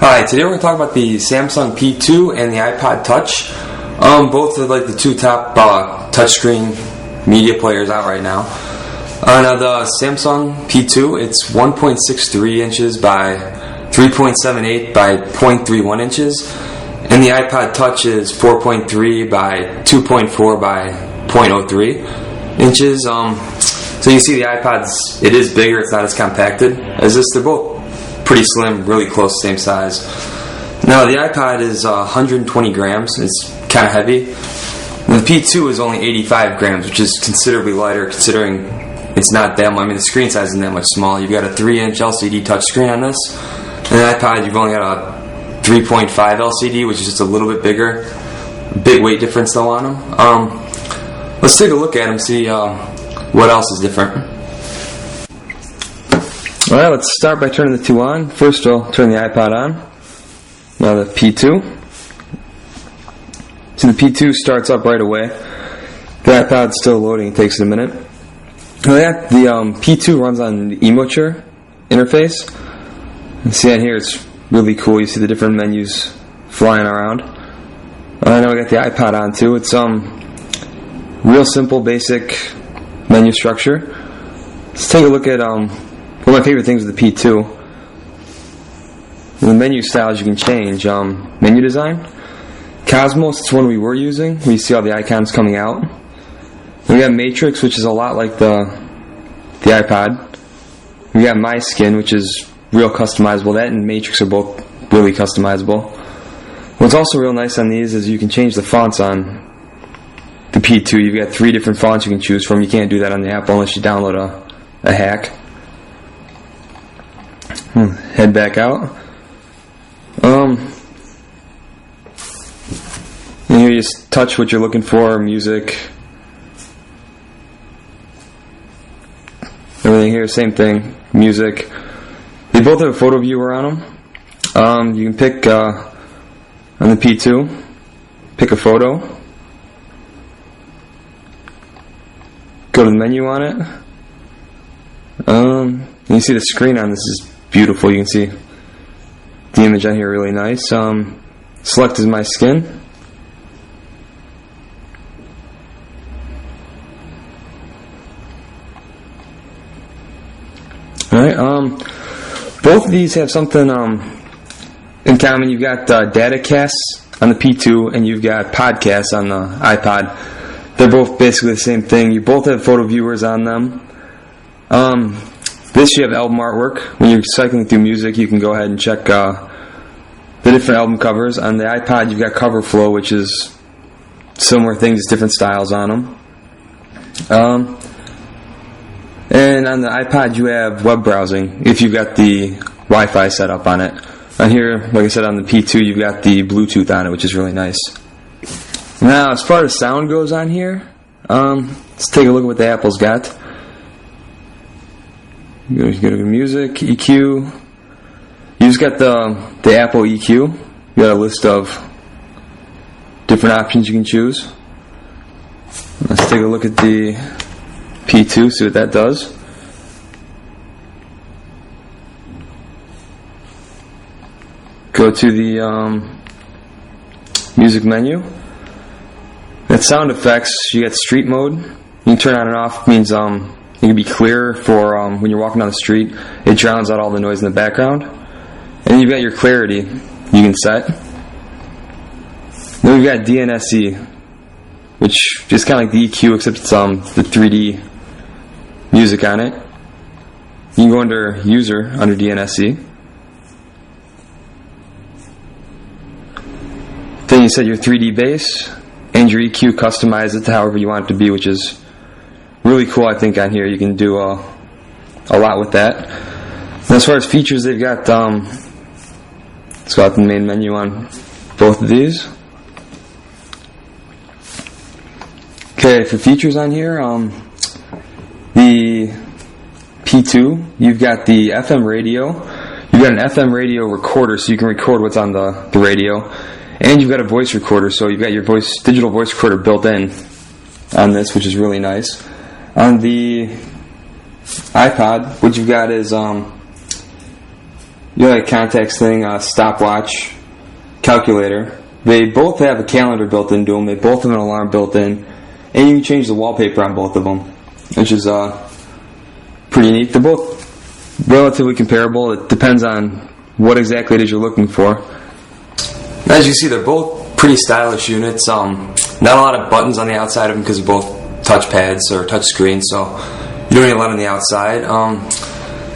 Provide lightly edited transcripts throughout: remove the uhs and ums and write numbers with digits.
Hi, today we're going to talk about the Samsung P2 and the iPodTouch. Both are like the two top touchscreen media players out right now. Now the Samsung P2, it's 1.63 inches by 3.78 by 0.31 inches, and the iPodTouch is 4.3 by 2.4 by 0.03 inches. So you see the iPod's, it is bigger, it's not as compacted as this. They're both pretty slim, really close, same size. Now the iPod is 120 grams, it's kind of heavy. The P2 is only 85 grams, which is considerably lighter considering it's not that much. I mean, the screen size isn't that much small. You've got a 3-inch LCD touchscreen on this. And the iPod, you've only got a 3.5 LCD, which is just a little bit bigger. Big weight difference though on them. Let's take a look at them, see what else is different. Alright, let's start by turning the two on. First we'll turn the iPod on. Now the P2. So the P2 starts up right away. The iPod's still loading, it takes a minute. The P2 runs on the Emoture interface. You see on here, it's really cool. You see the different menus flying around. Now we got the iPod on too. It's real simple, basic menu structure. Let's take a look at one of my favorite things with the P2. The menu styles you can change. Menu design. Cosmos, it's one we were using. We see all the icons coming out. We got Matrix, which is a lot like the iPod. We got My Skin, which is real customizable. That and Matrix are both really customizable. What's also real nice on these is you can change the fonts on the P2. You've got 3 different fonts you can choose from. You can't do that on the Apple unless you download a hack. Head back out. And here you just touch what you're looking for, music. Everything here, same thing, music. They both have a photo viewer on them. You can pick, on the P2, pick a photo. Go to the menu on it. You see the screen on this is beautiful. You can see the image on here really nice. Select as My Skin. Alright, both of these have something in common. You've got data casts on the P2 and you've got podcasts on the iPod. They're both basically the same thing. You both have photo viewers on them. This you have album artwork. When you're cycling through music, you can go ahead and check the different album covers. On the iPod, you've got cover flow, which is similar things, just different styles on them. And on the iPod, you have web browsing if you've got the Wi-Fi set up on it. On here, like I said, on the P2, you've got the Bluetooth on it, which is really nice. Now, as far as sound goes on here, let's take a look at what the Apple's got. You go to music, EQ. You just got the Apple EQ. You got a list of different options you can choose. Let's take a look at the P2, see what that does. Go to the music menu. At sound effects, you got street mode. You can turn on and off. Means it can be clear for when you're walking down the street. It drowns out all the noise in the background. And you've got your clarity you can set. Then we've got DNSE, which is kind of like the EQ, except it's the 3D music on it. You can go under User, under DNSE. Then you set your 3D bass, and your EQ, customize it to however you want it to be, which is really cool. I think on here you can do a lot with that. And as far as features, they've got let's go out the main menu on both of these. Okay, for features on here, the P2, you've got the FM radio. You've got an FM radio recorder, so you can record what's on the radio. And you've got a voice recorder, so you've got your digital voice recorder built in on this, which is really nice. On the iPod, what you've got is You got a contacts thing, a stopwatch, calculator. They both have a calendar built into them. They both have an alarm built in, and you can change the wallpaper on both of them, which is pretty neat. They're both relatively comparable. It depends on what exactly it is you're looking for. As you see, they're both pretty stylish units. Not a lot of buttons on the outside of them because they're both touchpads or touch screens, so you don't need a lot on the outside.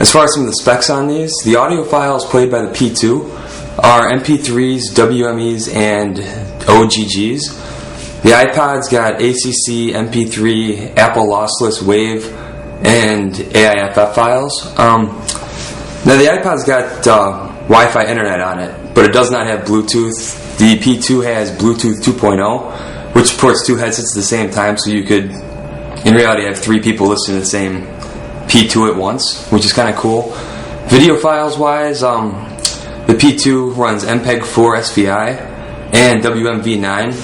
As far as some of the specs on these, the audio files played by the P2 are MP3s, WMEs, and OGGs. The iPod's got ACC, MP3, Apple lossless Wave, and AIFF files. Now the iPod's got Wi-Fi internet on it, but it does not have Bluetooth. The P2 has Bluetooth 2.0, which supports two headsets at the same time, so you could, in reality, have three people listening to the same P2 at once, which is kind of cool. Video files wise, the P2 runs MPEG-4 SVI and WMV9.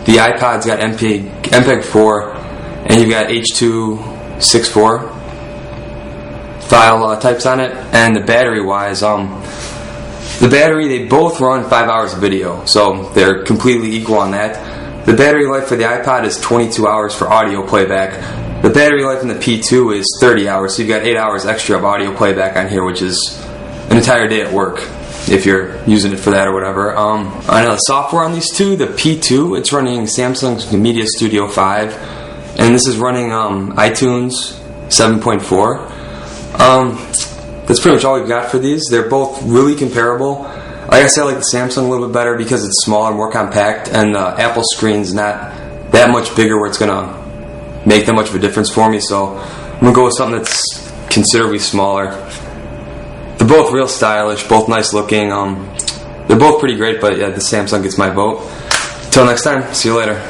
The iPod's got MPEG-4, and you've got H.264 file types on it. And the battery wise, they both run 5 hours of video, so they're completely equal on that. The battery life for the iPod is 22 hours for audio playback. The battery life in the P2 is 30 hours, so you've got 8 hours extra of audio playback on here, which is an entire day at work if you're using it for that or whatever. On the software on these two, the P2, it's running Samsung's Media Studio 5, and this is running iTunes 7.4. That's pretty much all we've got for these. They're both really comparable. Like I said, I like the Samsung a little bit better because it's smaller, more compact, and the Apple screen's not that much bigger where it's going to make that much of a difference for me, so I'm going to go with something that's considerably smaller. They're both real stylish, both nice looking. They're both pretty great, but yeah, the Samsung gets my vote. Till next time, see you later.